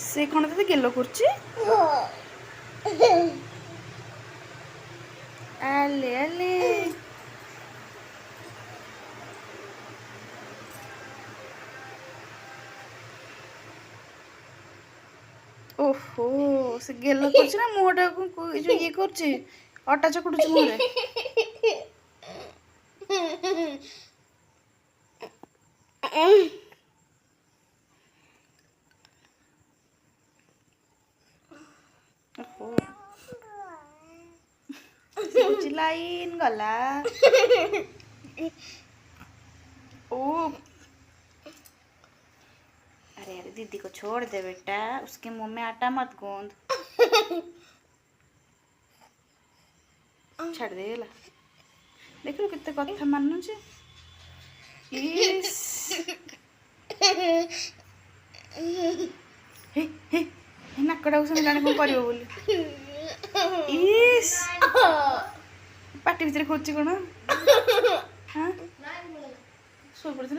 ସେ କ'ଣ ତତେ ଗେଲ କରୁଛି? ଆଲେ ଆଲେ ଓହୋ ସେ ଗେଲ କରୁଛି ନା ମୁହଁଟାକୁ ଯୋଉ ଇଏ କରୁଛି ଅଟା ଚକୁଡୁଛି ମୁହଁରେ। ଓହୋ ସେ କହୁଛି ଲାଇन गला। ओ अरे अरे दीदी को छोड़ दे बेटा, उसके मुंह में आटा मत गूंद। छाड़ दे ला। देख लो कितने कथा मानू छे। इस हे हे नाकड़ा उसे मिलाने को करियो बोली। इस पाटी भीतर खोची कोन? हां सोई पड़थिल।